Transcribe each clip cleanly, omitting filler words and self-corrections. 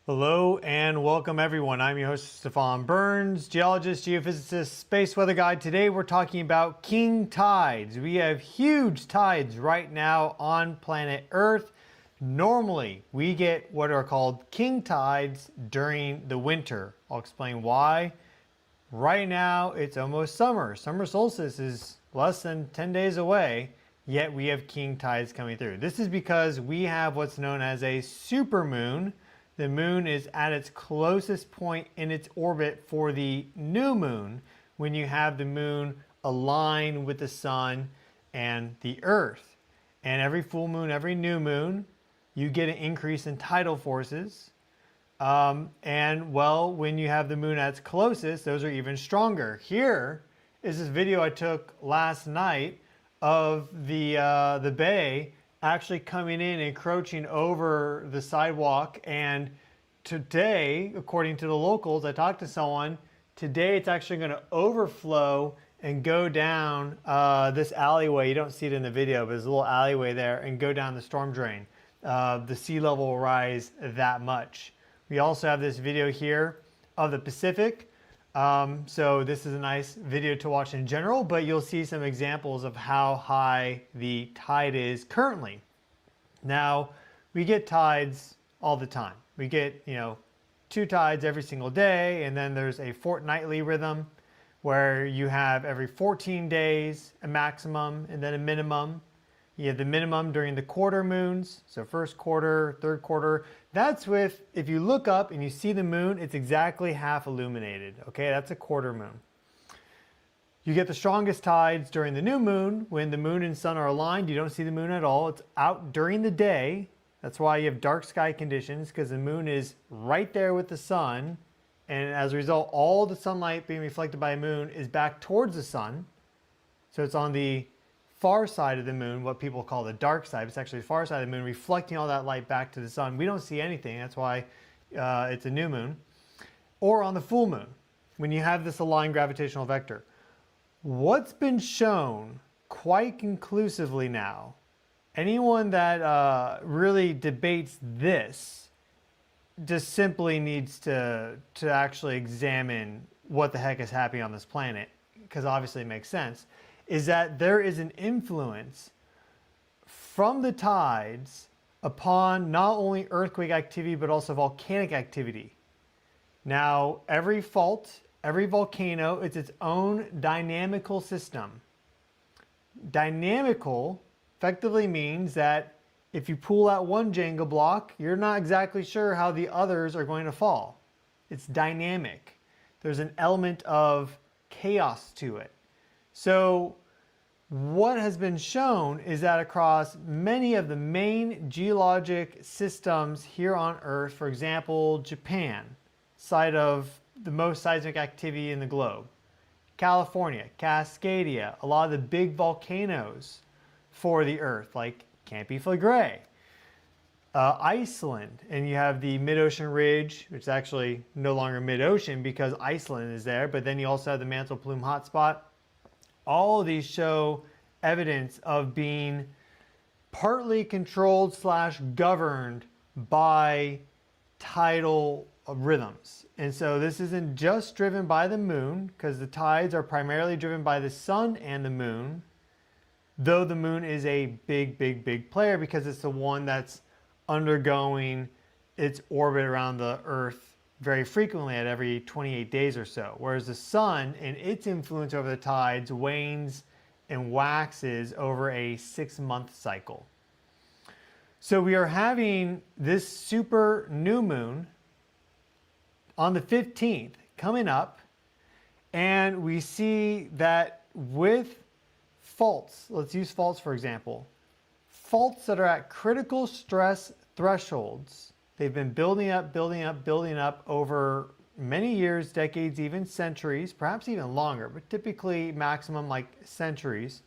Hello and welcome everyone. I'm your host Stefan Burns, geologist, geophysicist, space weather guide. Today we're talking about king tides. We have huge tides right now on planet Earth. Normally we get what are called king tides during the winter. I'll explain why. Right now it's almost summer. Summer solstice is less than 10 days away, yet we have king tides coming through. This is because we have what's known as a supermoon. The moon is at its closest point in its orbit for the new moon when you have the moon align with the sun and the earth. And every full moon, every new moon, you get an increase in tidal forces. When you have the moon at its closest, those are even stronger. Here is this video I took last night of the bay actually coming in, encroaching over the sidewalk. And today, according to the locals, I talked to someone, today it's actually going to overflow and go down this alleyway. You don't see it in the video, but there's a little alleyway there and go down the storm drain. The sea level will rise that much. We also have this video here of the Pacific. So this is a nice video to watch in general, but you'll see some examples of how high the tide is currently. Now, we get tides all the time. We get, 2 tides every single day, and then there's a fortnightly rhythm where you have every 14 days a maximum and then a minimum. You have the minimum during the quarter moons, so first quarter, third quarter. That's with, if you look up and you see the moon, it's exactly half illuminated. Okay, that's a quarter moon. You get the strongest tides during the new moon. When the moon and sun are aligned, you don't see the moon at all. It's out during the day. That's why you have dark sky conditions, because the moon is right there with the sun. And as a result, all the sunlight being reflected by the moon is back towards the sun. So it's on the far side of the moon, what people call the dark side. It's actually the far side of the moon, reflecting all that light back to the sun. We don't see anything. That's why it's a new moon. Or on the full moon, when you have this aligned gravitational vector. What's been shown quite conclusively now, anyone that really debates this just simply needs to actually examine what the heck is happening on this planet, because obviously it makes sense, is that there is an influence from the tides upon not only earthquake activity, but also volcanic activity. Now, every fault, every volcano, it's its own dynamical system. Dynamical effectively means that if you pull out one Jenga block, you're not exactly sure how the others are going to fall. It's dynamic. There's an element of chaos to it. So what has been shown is that across many of the main geologic systems here on Earth, for example, Japan, site of the most seismic activity in the globe, California, Cascadia, a lot of the big volcanoes for the Earth, like Campi Flegrei, Iceland, and you have the mid-ocean ridge, which is actually no longer mid-ocean because Iceland is there, but then you also have the mantle plume hotspot. All of these show evidence of being partly controlled / governed by tidal rhythms. And so this isn't just driven by the moon, because the tides are primarily driven by the sun and the moon, though the moon is a big player because it's the one that's undergoing its orbit around the Earth very frequently at every 28 days or so. Whereas the sun and its influence over the tides wanes and waxes over a 6-month cycle. So we are having this super new moon on the 15th coming up, and we see that with faults, let's use faults for example, faults that are at critical stress thresholds, they've been building up over many years, decades, even centuries, perhaps even longer, but typically maximum like centuries,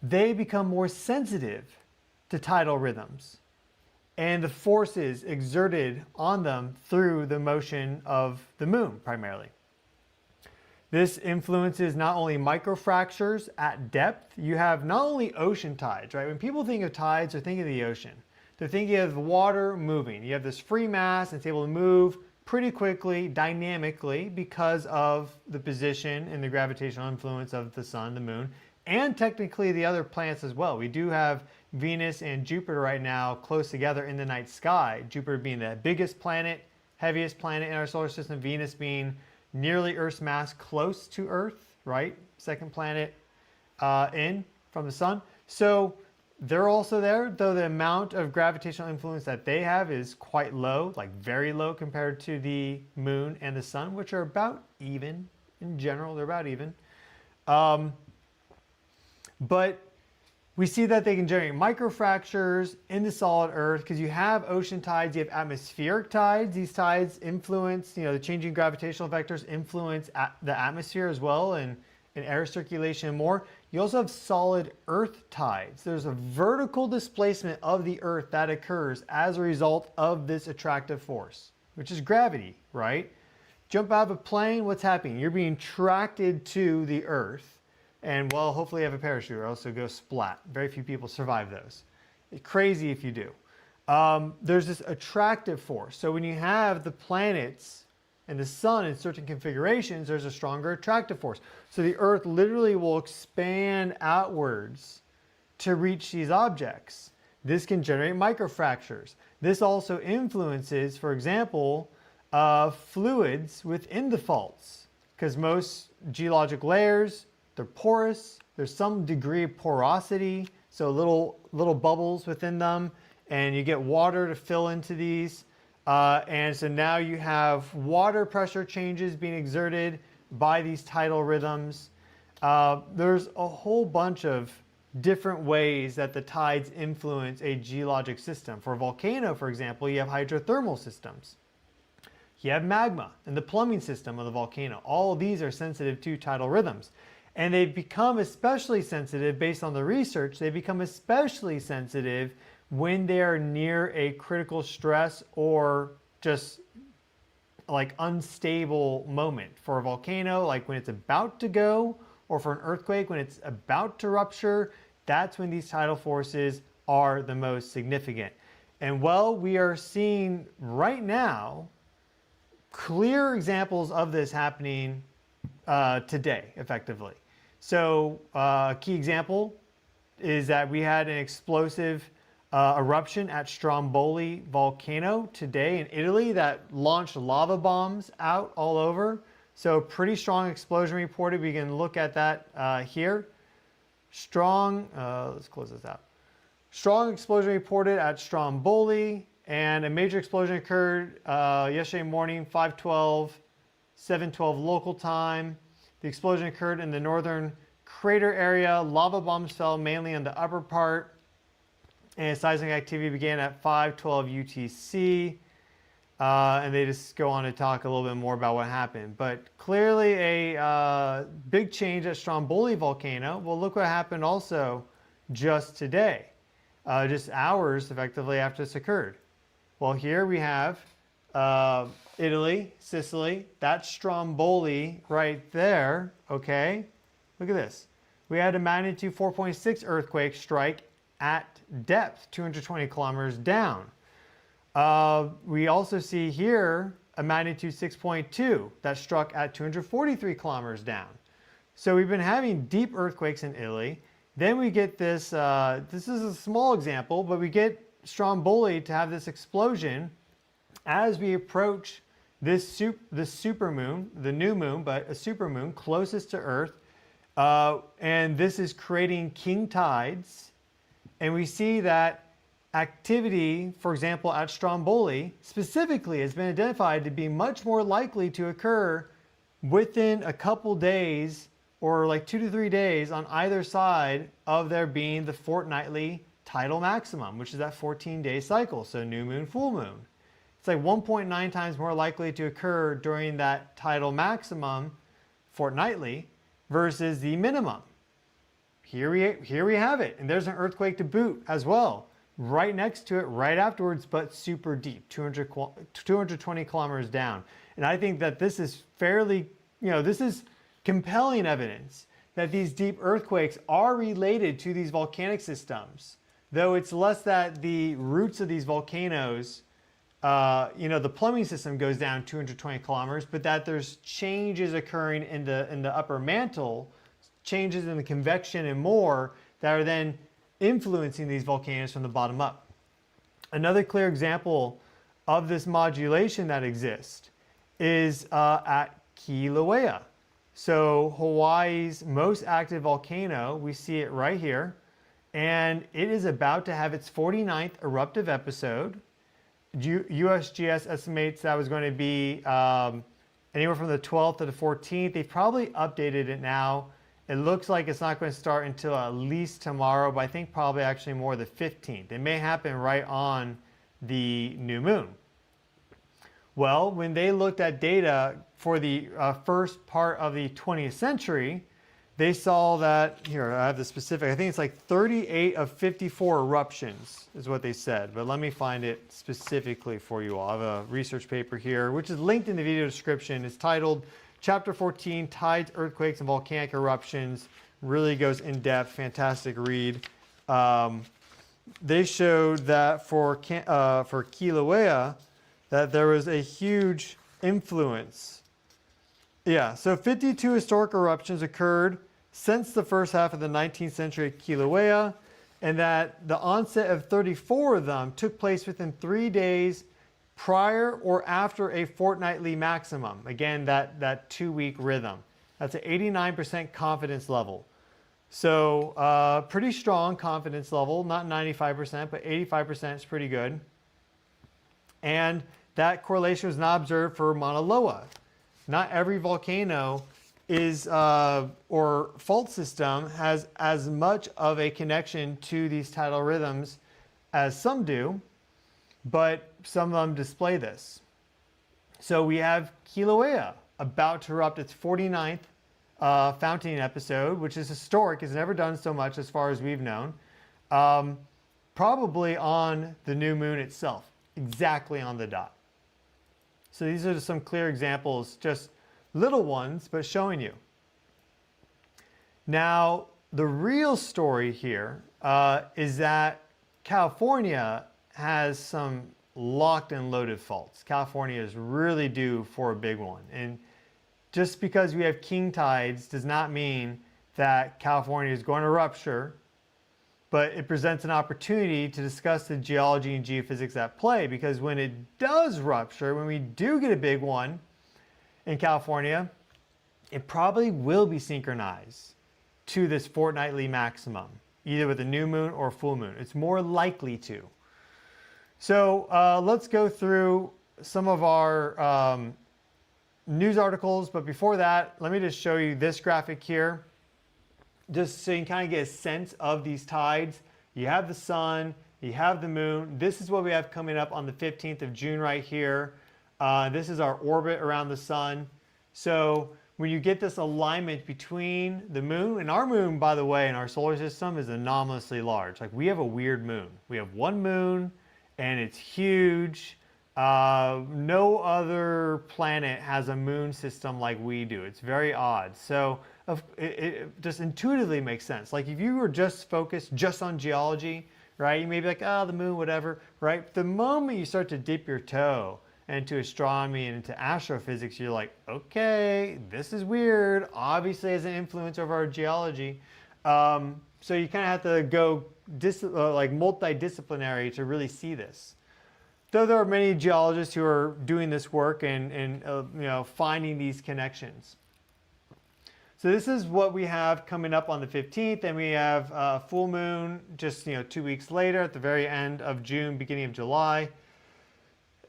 they become more sensitive to tidal rhythms and the forces exerted on them through the motion of the moon primarily. This influences not only microfractures at depth, you have not only ocean tides, right? When people think of tides, they're thinking of the ocean. they're thinking of water moving. You have this free mass, and it's able to move pretty quickly, dynamically, because of the position and the gravitational influence of the sun, the moon, and technically the other planets as well. We do have Venus and Jupiter right now close together in the night sky. Jupiter being the biggest planet, heaviest planet in our solar system, Venus being nearly Earth's mass, close to Earth, right? Second planet in from the sun. So they're also there, though the amount of gravitational influence that they have is quite low, like very low compared to the moon and the sun, which are about even. In general, they're about even. But we see that they can generate microfractures in the solid Earth because you have ocean tides, you have atmospheric tides. These tides influence, the changing gravitational vectors influence the atmosphere as well, and air circulation and more. You also have solid Earth tides. There's a vertical displacement of the Earth that occurs as a result of this attractive force, which is gravity, right? Jump out of a plane, what's happening? You're being attracted to the Earth. And well, hopefully you have a parachute or else you'll go splat. Very few people survive those. It's crazy if you do. There's this attractive force. So when you have the planets and the sun in certain configurations, there's a stronger attractive force. So the Earth literally will expand outwards to reach these objects. This can generate microfractures. This also influences, for example, fluids within the faults, because most geologic layers, they're porous. There's some degree of porosity, so little bubbles within them, and you get water to fill into these. And so now you have water pressure changes being exerted by these tidal rhythms. There's a whole bunch of different ways that the tides influence a geologic system. For a volcano, for example, you have hydrothermal systems. You have magma and the plumbing system of the volcano. All of these are sensitive to tidal rhythms. And they've become especially sensitive, based on the research, they become especially sensitive when they are near a critical stress or just like unstable moment. For a volcano, like when it's about to go, or for an earthquake, when it's about to rupture, that's when these tidal forces are the most significant. And well, we are seeing right now clear examples of this happening today, effectively. So a key example is that we had an explosive eruption at Stromboli volcano today in Italy that launched lava bombs out all over. So pretty strong explosion reported. We can look at that here. Let's close this out. Strong explosion reported at Stromboli, and a major explosion occurred yesterday morning, 5:12, 7:12 local time. The explosion occurred in the northern crater area. Lava bombs fell mainly on the upper part, and seismic activity began at 5:12 UTC. And they just go on to talk a little bit more about what happened. But clearly a big change at Stromboli volcano. Well, look what happened also just today, just hours effectively after this occurred. Well, here we have Italy, Sicily, that's Stromboli right there, okay? Look at this. We had a magnitude 4.6 earthquake strike at depth, 220 kilometers down. We also see here a magnitude 6.2 that struck at 243 kilometers down. So we've been having deep earthquakes in Italy. Then we get this, this is a small example, but we get Stromboli to have this explosion as we approach this supermoon, the new moon, but a supermoon closest to Earth. And this is creating king tides. And we see that activity, for example, at Stromboli, specifically has been identified to be much more likely to occur within a couple days, or like 2 to 3 days on either side of there being the fortnightly tidal maximum, which is that 14-day cycle. So new moon, full moon. It's like 1.9 times more likely to occur during that tidal maximum fortnightly versus the minimum. Here we have it. And there's an earthquake to boot as well, right next to it, right afterwards, but super deep, 220 kilometers down. And I think that this is fairly, this is compelling evidence that these deep earthquakes are related to these volcanic systems. though it's less that the roots of these volcanoes, the plumbing system goes down 220 kilometers, but that there's changes occurring in the upper mantle, changes in the convection and more that are then influencing these volcanoes from the bottom up. Another clear example of this modulation that exists is at Kilauea. So Hawaii's most active volcano, we see it right here, and it is about to have its 49th eruptive episode. USGS estimates that was going to be anywhere from the 12th to the 14th. They've probably updated it now. It looks like it's not going to start until at least tomorrow, but I think probably actually more the 15th. It may happen right on the new moon. Well, when they looked at data for the first part of the 20th century, they saw that, here, I have the specific, I think it's like 38 of 54 eruptions is what they said. But let me find it specifically for you all. I have a research paper here, which is linked in the video description. It's titled Chapter 14, Tides, Earthquakes, and Volcanic Eruptions. Really goes in depth, fantastic read. They showed that for Kilauea, that there was a huge influence. Yeah, so 52 historic eruptions occurred since the first half of the 19th century at Kilauea, and that the onset of 34 of them took place within 3 days prior or after a fortnightly maximum. Again, that 2-week rhythm. That's an 89% confidence level. So pretty strong confidence level, not 95%, but 85% is pretty good. And that correlation was not observed for Mauna Loa. Not every volcano is or fault system has as much of a connection to these tidal rhythms as some do, but some of them display this. So we have Kilauea about to erupt its 49th fountain episode, which is historic. It's never done so much as far as we've known. Probably on the new moon itself, exactly on the dot. So these are just some clear examples, just little ones, but showing you. Now, the real story here is that California has some locked and loaded faults. California is really due for a big one. And just because we have king tides does not mean that California is going to rupture, but it presents an opportunity to discuss the geology and geophysics at play, because when it does rupture, when we do get a big one in California, it probably will be synchronized to this fortnightly maximum, either with a new moon or full moon. It's more likely to. So let's go through some of our news articles, but before that, let me just show you this graphic here, just so you can kind of get a sense of these tides. You have the sun, you have the moon. This is what we have coming up on the 15th of June right here. This is our orbit around the sun. So when you get this alignment between the moon, and our moon, by the way, in our solar system is anomalously large. Like, we have a weird moon. We have one moon and it's huge. No other planet has a moon system like we do. It's very odd. So it just intuitively makes sense. Like, if you were just focused just on geology, right, you may be like, oh, the moon, whatever, right? The moment you start to dip your toe into astronomy and into astrophysics, you're like, okay, this is weird. Obviously, has an influence over our geology. So you kind of have to go like multidisciplinary to really see this. Though there are many geologists who are doing this work and finding these connections. So this is what we have coming up on the 15th, and we have full moon just 2 weeks later at the very end of June, beginning of July.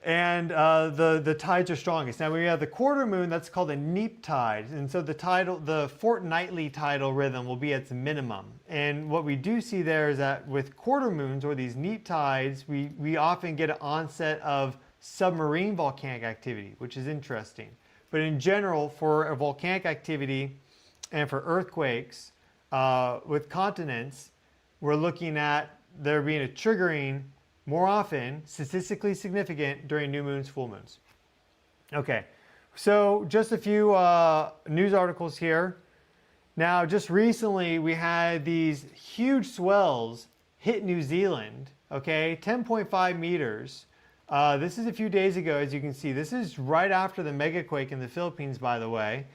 And the tides are strongest. Now we have the quarter moon, that's called a neap tide. And so the fortnightly tidal rhythm will be at its minimum. And what we do see there is that with quarter moons or these neap tides, we often get an onset of submarine volcanic activity, which is interesting. But in general, for a volcanic activity and for earthquakes with continents, we're looking at there being a triggering more often, statistically significant, during new moons, full moons. Okay, so just a few news articles here. Now, just recently, we had these huge swells hit New Zealand, okay, 10.5 meters. This is a few days ago, as you can see. This is right after the megaquake in the Philippines, by the way.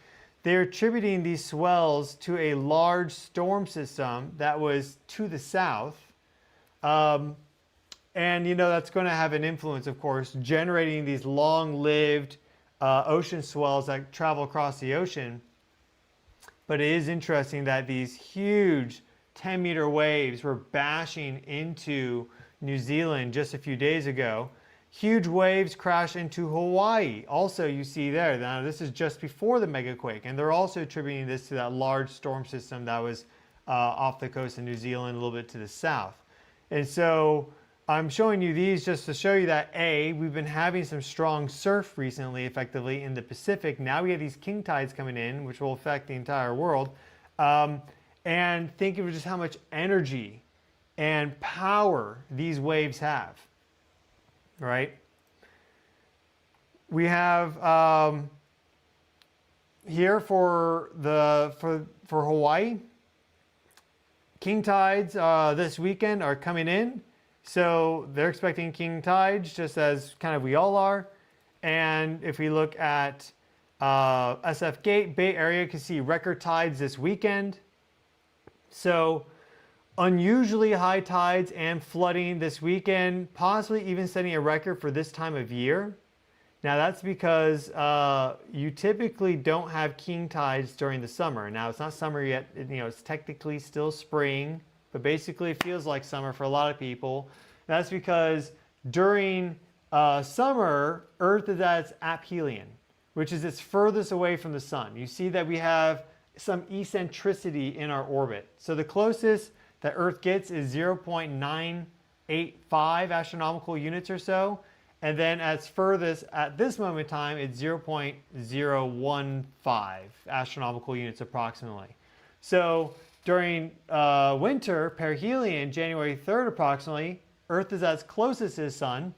They're attributing these swells to a large storm system that was to the south. And, you know, that's going to have an influence, of course, generating these long-lived ocean swells that travel across the ocean. But it is interesting that these huge 10-meter waves were bashing into New Zealand just a few days ago. Huge waves crash into Hawaii. Also, you see there, now this is just before the megaquake, and they're also attributing this to that large storm system that was off the coast of New Zealand, a little bit to the south. And so I'm showing you these just to show you that A, we've been having some strong surf recently, effectively, in the Pacific. Now we have these king tides coming in, which will affect the entire world. And think of just how much energy and power these waves have, right? We have here for Hawaii, king tides this weekend are coming in. So they're expecting king tides, just as kind of we all are. And if we look at SF Gate, Bay Area, you can see record tides this weekend. So unusually high tides and flooding this weekend, possibly even setting a record for this time of year. Now that's because you typically don't have king tides during the summer. Now it's not summer yet, you know, it's technically still spring, but basically it feels like summer for a lot of people. That's because during summer, Earth is at its aphelion, which is its furthest away from the sun. You see that we have some eccentricity in our orbit. So the closest that Earth gets is 0.985 astronomical units or so. And then at its furthest at this moment in time, it's 0.015 astronomical units approximately. So during winter, perihelion, January 3rd approximately, Earth is at its closest to the sun.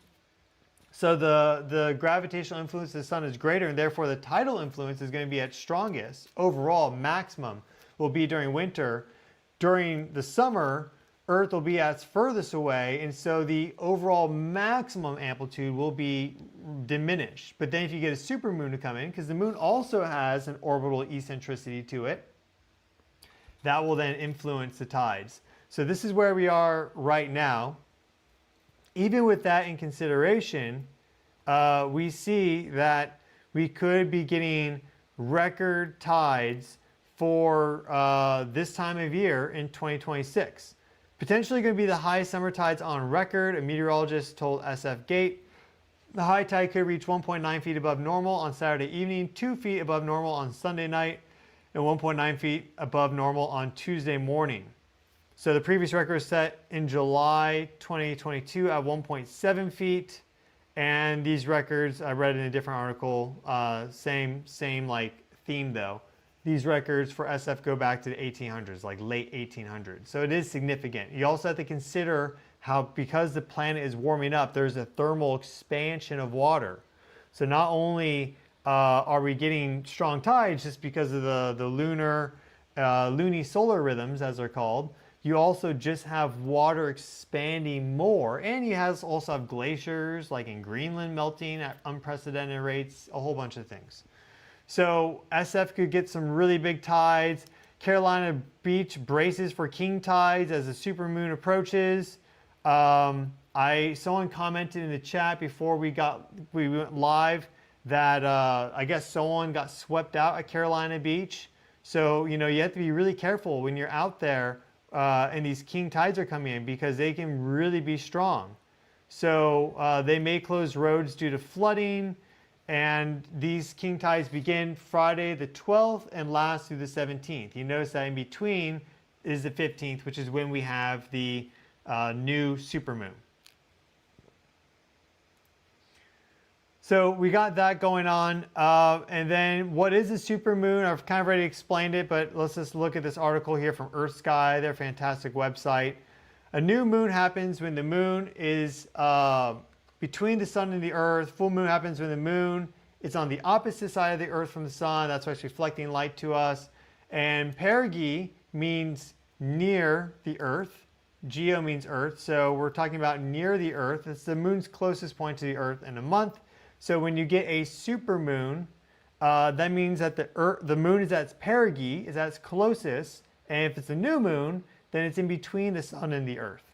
So the gravitational influence of the sun is greater, and therefore the tidal influence is going to be at strongest. Overall, maximum will be during winter. During the summer, Earth will be at its furthest away, and so the overall maximum amplitude will be diminished. But then if you get a supermoon to come in, because the moon also has an orbital eccentricity to it, that will then influence the tides. So this is where we are right now. Even with that in consideration, we see that we could be getting record tides for this time of year in 2026. Potentially going to be the highest summer tides on record. A meteorologist told SF Gate the high tide could reach 1.9 feet above normal on Saturday evening, 2 feet above normal on Sunday night, and 1.9 feet above normal on Tuesday morning. So the previous record was set in July 2022 at 1.7 feet. And these records, I read in a different article, same like theme though. These records for SF go back to the 1800s, like late 1800s. So it is significant. You also have to consider how, because the planet is warming up, there's a thermal expansion of water. So not only are we getting strong tides just because of the lunar, luni-solar rhythms, as they're called, you also just have water expanding more. And you also have glaciers, like in Greenland, melting at unprecedented rates, a whole bunch of things. So SF could get some really big tides. Carolina Beach braces for king tides as the supermoon approaches. Someone commented in the chat before we went live that I guess someone got swept out at Carolina Beach. So you have to be really careful when you're out there and these king tides are coming in, because they can really be strong. So they may close roads due to flooding. And these king tides begin Friday the 12th and last through the 17th. You notice that in between is the 15th, which is when we have the new supermoon. So we got that going on. And then what is a supermoon? I've kind of already explained it, but let's just look at this article here from Earth Sky, their fantastic website. A new moon happens when the moon is between the sun and the earth. Full moon happens when the moon is on the opposite side of the earth from the sun. That's why it's reflecting light to us. And perigee means near the earth. Geo means Earth, so we're talking about near the Earth. It's the moon's closest point to the Earth in a month. So when you get a supermoon, that means that the moon is at its perigee, is at its closest, and if it's a new moon, then it's in between the sun and the Earth.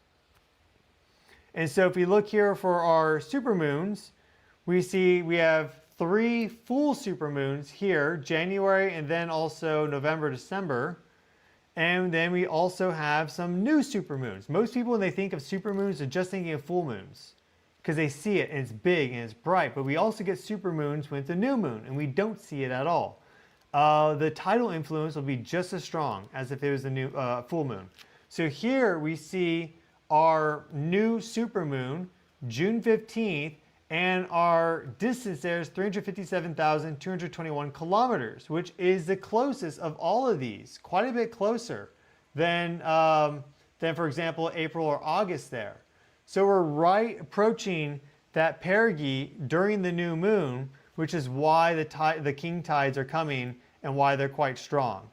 And so if we look here for our supermoons, we see we have 3 full supermoons here, January and then also November, December. And then we also have some new supermoons. Most people, when they think of supermoons, are just thinking of full moons because they see it and it's big and it's bright. But we also get supermoons when it's a new moon and we don't see it at all. The tidal influence will be just as strong as if it was a new full moon. So here we see our new supermoon, June 15th, and our distance there is 357,221 kilometers, which is the closest of all of these, quite a bit closer than for example, April or August there. So we're right approaching that perigee during the new moon, which is why the king tides are coming and why they're quite strong.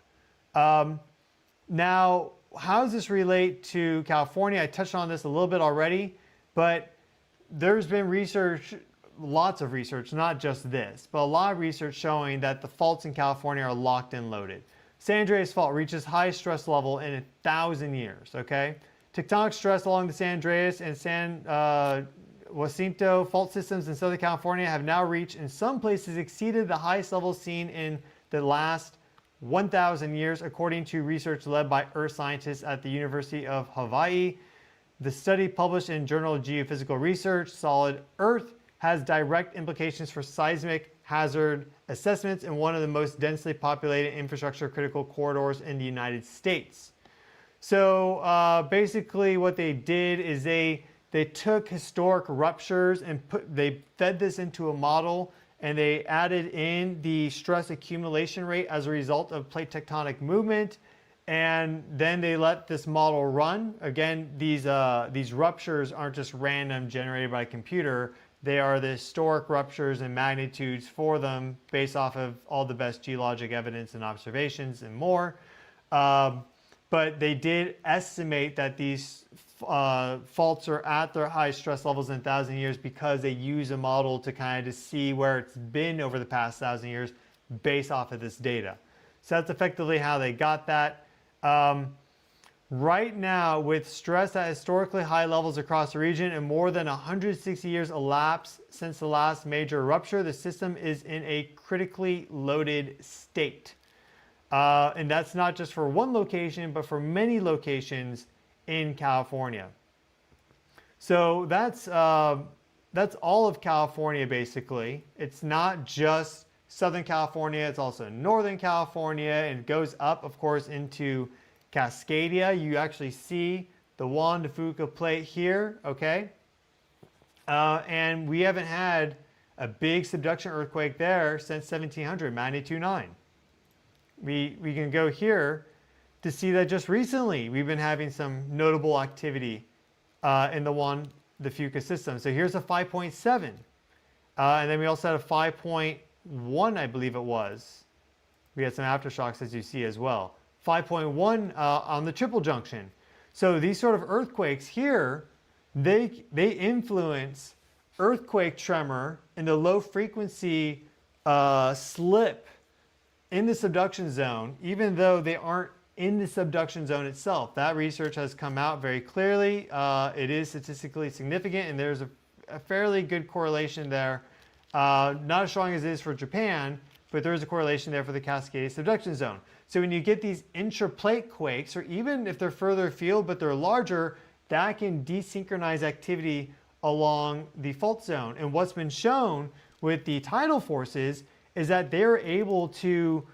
Now, how does this relate to California? I touched on this a little bit already, but there's been research, lots of research, not just this, but a lot of research showing that the faults in California are locked and loaded. San Andreas Fault reaches highest stress level in 1,000 years, okay? Tectonic stress along the San Andreas and San Jacinto fault systems in Southern California have now reached, in some places, exceeded the highest levels seen in the last 1,000 years, according to research led by earth scientists at the University of Hawaii. The study, published in Journal of Geophysical Research, Solid Earth, has direct implications for seismic hazard assessments in one of the most densely populated infrastructure critical corridors in the United States. So basically what they did is they took historic ruptures and they fed this into a model, and they added in the stress accumulation rate as a result of plate tectonic movement. And then they let this model run. Again, these ruptures aren't just random generated by a computer. They are the historic ruptures and magnitudes for them based off of all the best geologic evidence and observations and more. But they did estimate that these faults are at their high stress levels in 1,000 years because they use a model to kind of just see where it's been over the past 1,000 years based off of this data. So that's effectively how they got that. Right now, with stress at historically high levels across the region and more than 160 years elapsed since the last major rupture, the system is in a critically loaded state. And that's not just for one location, but for many locations in California. So that's all of California, basically. It's not just Southern California, it's also Northern California, and it goes up, of course, into Cascadia. You actually see the Juan de Fuca plate here, okay? And we haven't had a big subduction earthquake there since 1700, magnitude 9. We can go here to see that just recently we've been having some notable activity in the Juan de Fuca system. So here's a 5.7. And then we also had a 5.1, I believe it was. We had some aftershocks, as you see, as well. 5.1 on the triple junction. So these sort of earthquakes here, they influence earthquake tremor in the low frequency slip in the subduction zone, even though they aren't in the subduction zone itself. That research has come out very clearly. It is statistically significant, and there's a fairly good correlation there. Not as strong as it is for Japan, but there is a correlation there for the Cascadia subduction zone. So when you get these intraplate quakes, or even if they're further afield but they're larger, that can desynchronize activity along the fault zone. And what's been shown with the tidal forces is that they're able to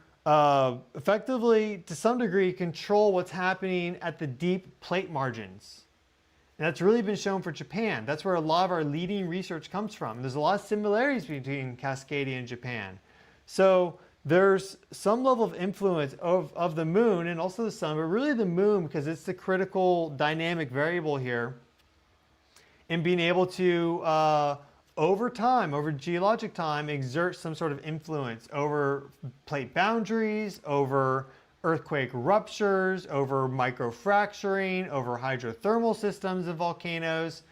effectively, to some degree, control what's happening at the deep plate margins. And that's really been shown for Japan. That's where a lot of our leading research comes from. There's a lot of similarities between Cascadia and Japan. So there's some level of influence of the moon and also the sun, but really the moon, because it's the critical dynamic variable here, in being able to, over time, over geologic time, exert some sort of influence over plate boundaries, over earthquake ruptures, over microfracturing, over hydrothermal systems of volcanoes,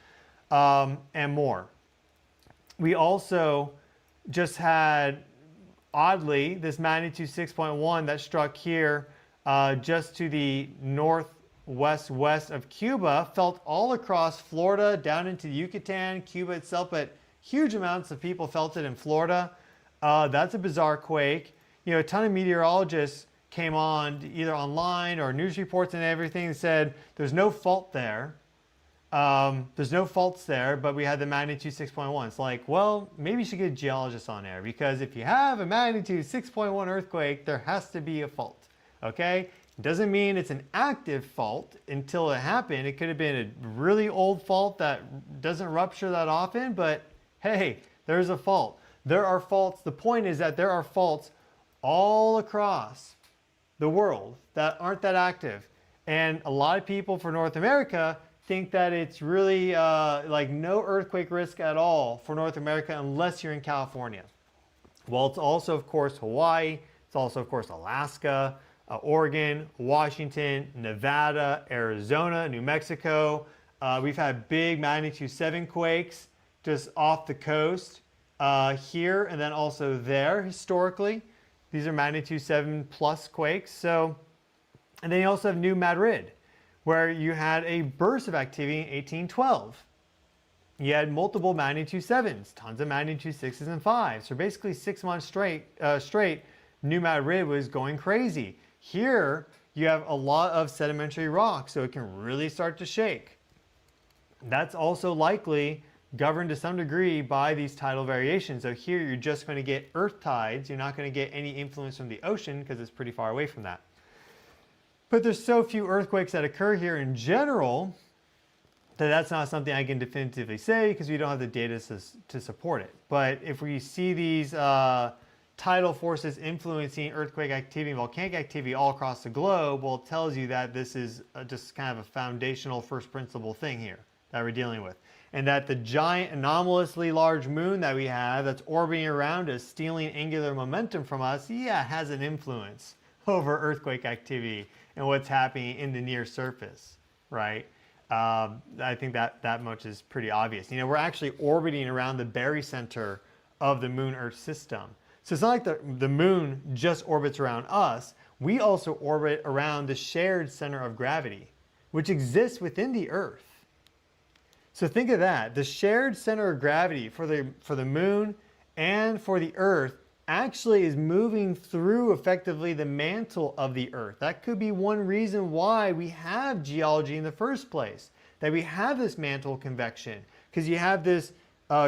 and more. We also just had, oddly, this magnitude 6.1 that struck here just to the northwest of Cuba, felt all across Florida, down into Yucatan, Cuba itself, but huge amounts of people felt it in Florida. That's a bizarre quake. You know, a ton of meteorologists came on either online or news reports and everything and said there's no fault there. There's no faults there, but we had the magnitude 6.1. It's like, well, maybe you should get geologists on air, because if you have a magnitude 6.1 earthquake, there has to be a fault, okay? It doesn't mean it's an active fault until it happened. It could have been a really old fault that doesn't rupture that often, but hey, there's a fault. There are faults. The point is that there are faults all across the world that aren't that active. And a lot of people for North America think that it's really like no earthquake risk at all for North America unless you're in California. Well, it's also, of course, Hawaii. It's also, of course, Alaska, Oregon, Washington, Nevada, Arizona, New Mexico. We've had big magnitude 7 quakes just off the coast here, and then also there historically. These are magnitude 7 plus quakes. So, and then you also have New Madrid, where you had a burst of activity in 1812. You had multiple magnitude 7s, tons of magnitude 6s and 5s. So basically 6 months straight, New Madrid was going crazy. Here, you have a lot of sedimentary rock, so it can really start to shake. That's also likely governed to some degree by these tidal variations. So here, you're just going to get earth tides. You're not going to get any influence from the ocean because it's pretty far away from that. But there's so few earthquakes that occur here in general that that's not something I can definitively say because we don't have the data to support it. But if we see these tidal forces influencing earthquake activity and volcanic activity all across the globe, well, it tells you that this is just kind of a foundational first principle thing here that we're dealing with. And that the giant anomalously large moon that we have that's orbiting around us, stealing angular momentum from us, yeah, it has an influence over earthquake activity and what's happening in the near surface, right? I think that much is pretty obvious. You know, we're actually orbiting around the barycenter of the Moon-Earth system. So it's not like the moon just orbits around us. We also orbit around the shared center of gravity, which exists within the Earth. So think of that. The shared center of gravity for the moon and for the Earth actually is moving through effectively the mantle of the Earth. That could be one reason why we have geology in the first place, that we have this mantle convection, because you have this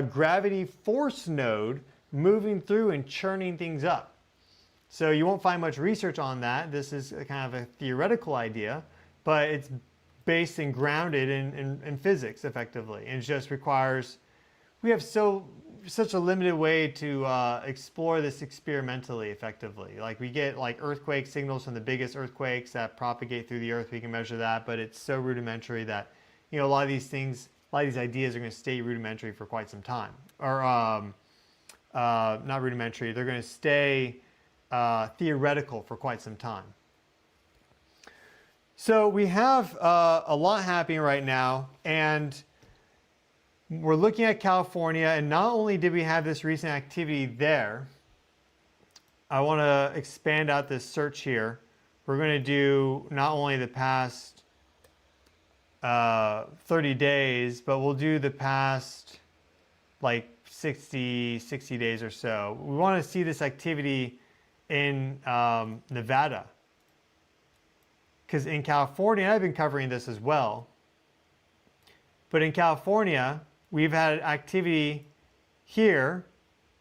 gravity force node moving through and churning things up. So you won't find much research on that. This is kind of a theoretical idea, but it's based and grounded in physics effectively. And it just requires, we have such a limited way to explore this experimentally effectively. Like we get like earthquake signals from the biggest earthquakes that propagate through the Earth. We can measure that, but it's so rudimentary that, you know, a lot of these things, a lot of these ideas are going to stay rudimentary for quite some time. Or not rudimentary, they're going to stay theoretical for quite some time. So we have a lot happening right now, and we're looking at California, and not only did we have this recent activity there, I want to expand out this search here. We're going to do not only the past 30 days, but we'll do the past like 60 days or so. We want to see this activity in Nevada. Because in California, and I've been covering this as well, but in California, we've had activity here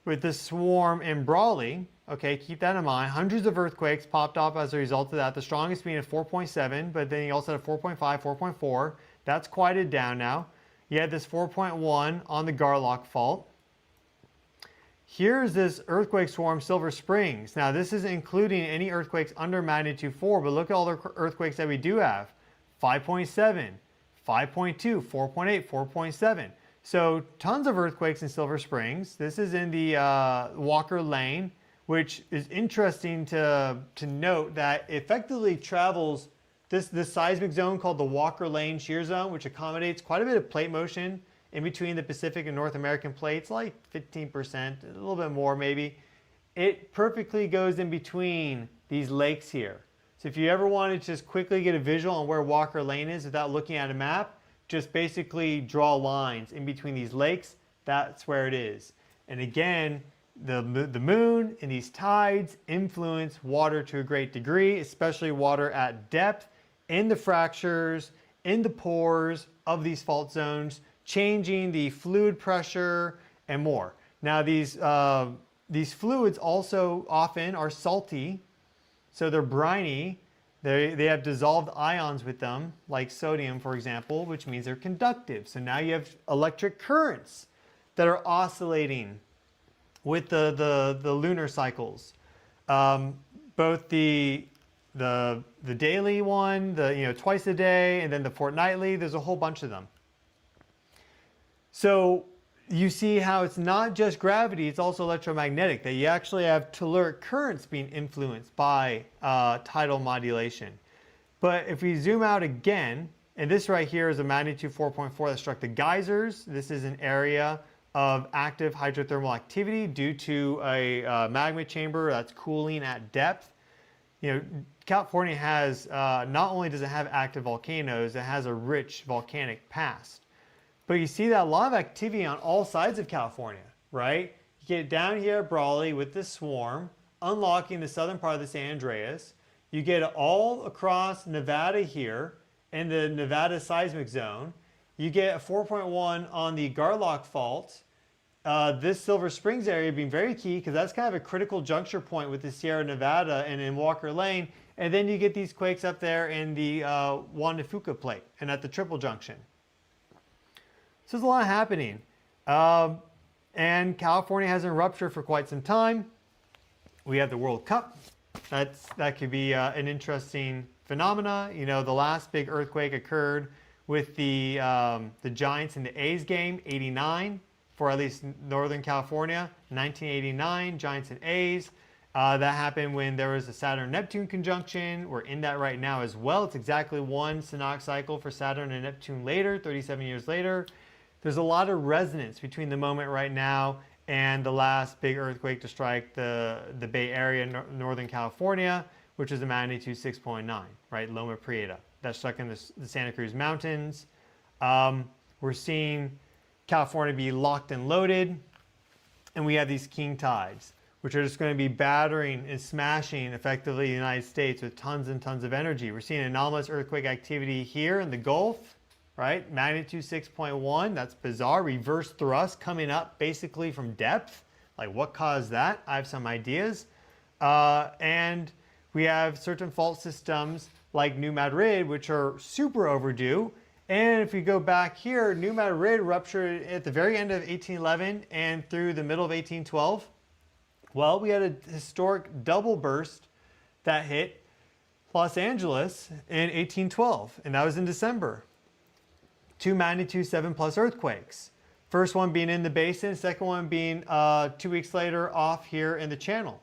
with this swarm in Brawley. Okay, keep that in mind. Hundreds of earthquakes popped up as a result of that. The strongest being a 4.7, but then you also had a 4.5, 4.4. That's quieted down now. You had this 4.1 on the Garlock Fault. Here's this earthquake swarm, Silver Springs. Now, this isn't including any earthquakes under magnitude 4, but look at all the earthquakes that we do have. 5.7, 5.2, 4.8, 4.7. So tons of earthquakes in Silver Springs. This is in the Walker Lane, which is interesting to note that it effectively travels this seismic zone called the Walker Lane Shear Zone, which accommodates quite a bit of plate motion in between the Pacific and North American plates, like 15%, a little bit more maybe. It perfectly goes in between these lakes here. So if you ever wanted to just quickly get a visual on where Walker Lane is without looking at a map, just basically draw lines in between these lakes. That's where it is. And again, the moon and these tides influence water to a great degree, especially water at depth, in the fractures, in the pores of these fault zones, changing the fluid pressure and more. Now these fluids also often are salty, so they're briny. They have dissolved ions with them, like sodium, for example, which means they're conductive. So now you have electric currents that are oscillating with the lunar cycles. Both the daily one, twice a day, and then the fortnightly. There's a whole bunch of them. So you see how it's not just gravity, it's also electromagnetic, that you actually have telluric currents being influenced by tidal modulation. But if we zoom out again, and this right here is a magnitude 4.4 that struck the geysers. This is an area of active hydrothermal activity due to a magma chamber that's cooling at depth. California has, not only does it have active volcanoes, it has a rich volcanic past. But you see that a lot of activity on all sides of California, right? You get down here at Brawley with this swarm, unlocking the southern part of the San Andreas. You get it all across Nevada here in the Nevada seismic zone. You get a 4.1 on the Garlock fault. This Silver Springs area being very key because that's kind of a critical juncture point with the Sierra Nevada and in Walker Lane. And then you get these quakes up there in the Juan de Fuca plate and at the Triple Junction. So there's a lot happening. And California hasn't ruptured for quite some time. We have the World Cup. That could be an interesting phenomena. The last big earthquake occurred with the Giants in the A's game, 89, for at least Northern California, 1989, Giants and A's. That happened when there was a Saturn-Neptune conjunction. We're in that right now as well. It's exactly one synodic cycle for Saturn and Neptune later, 37 years later. There's a lot of resonance between the moment right now and the last big earthquake to strike the Bay Area, Northern California, which is a magnitude 6.9, right? Loma Prieta. That struck in the Santa Cruz Mountains. We're seeing California be locked and loaded, and we have these king tides, which are just going to be battering and smashing effectively the United States with tons and tons of energy. We're seeing anomalous earthquake activity here in the Gulf, right? Magnitude 6.1, that's bizarre. Reverse thrust coming up basically from depth. Like what caused that? I have some ideas. And we have certain fault systems like New Madrid, which are super overdue. And if we go back here, New Madrid ruptured at the very end of 1811 and through the middle of 1812. Well, we had a historic double burst that hit Los Angeles in 1812, and that was in December. 2 magnitude 7+ earthquakes. First one being in the basin, second one being 2 weeks later off here in the channel.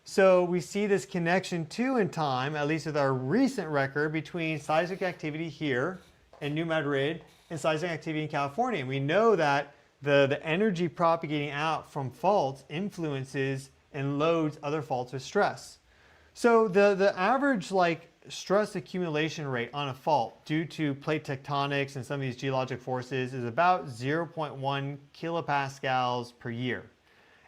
So we see this connection too in time, at least with our recent record, between seismic activity here in New Madrid and seismic activity in California. And we know that the energy propagating out from faults influences and loads other faults with stress. So the average stress accumulation rate on a fault due to plate tectonics and some of these geologic forces is about 0.1 kilopascals per year.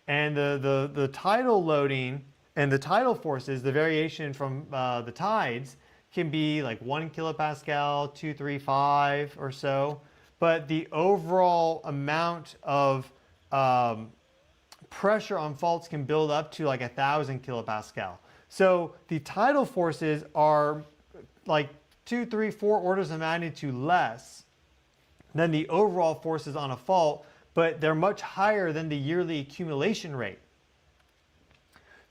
And the tidal loading and the tidal forces, the variation from the tides, can be like 1 kilopascal, 2, 3, 5 or so. But the overall amount of pressure on faults can build up to like 1,000 kilopascal. So the tidal forces are like 2, 3, 4 orders of magnitude less than the overall forces on a fault, but they're much higher than the yearly accumulation rate.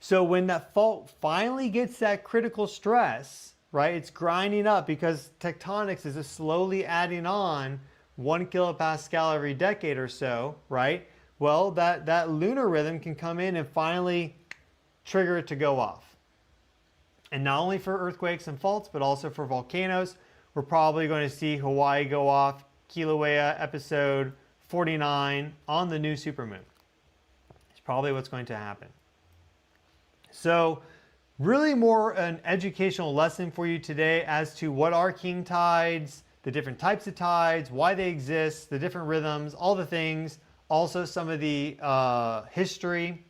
So when that fault finally gets that critical stress, right, it's grinding up because tectonics is just slowly adding on 1 kilopascal every decade or so, right? Well, that lunar rhythm can come in and finally trigger it to go off. And not only for earthquakes and faults, but also for volcanoes. We're probably going to see Hawaii go off, Kilauea episode 49 on the new supermoon. It's probably what's going to happen. So really more an educational lesson for you today as to what are king tides, the different types of tides, why they exist, the different rhythms, all the things. Also some of the history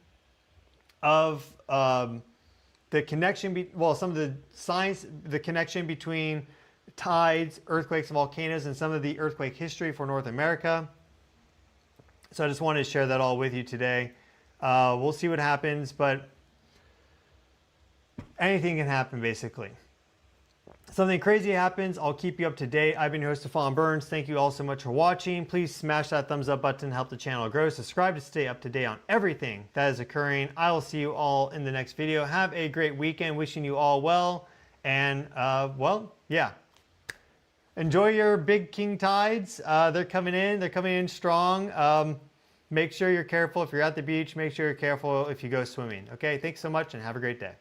of the connection, some of the science, the connection between tides, earthquakes, and volcanoes, and some of the earthquake history for North America. So I just wanted to share that all with you today. We'll see what happens, but anything can happen basically. Something crazy happens, I'll keep you up to date. I've been your host, Stefan Burns. Thank you all so much for watching. Please smash that thumbs up button to help the channel grow. Subscribe to stay up to date on everything that is occurring. I will see you all in the next video. Have a great weekend. Wishing you all well. And, well, yeah. Enjoy your big king tides. They're coming in. They're coming in strong. Make sure you're careful if you're at the beach. Make sure you're careful if you go swimming. Okay, thanks so much and have a great day.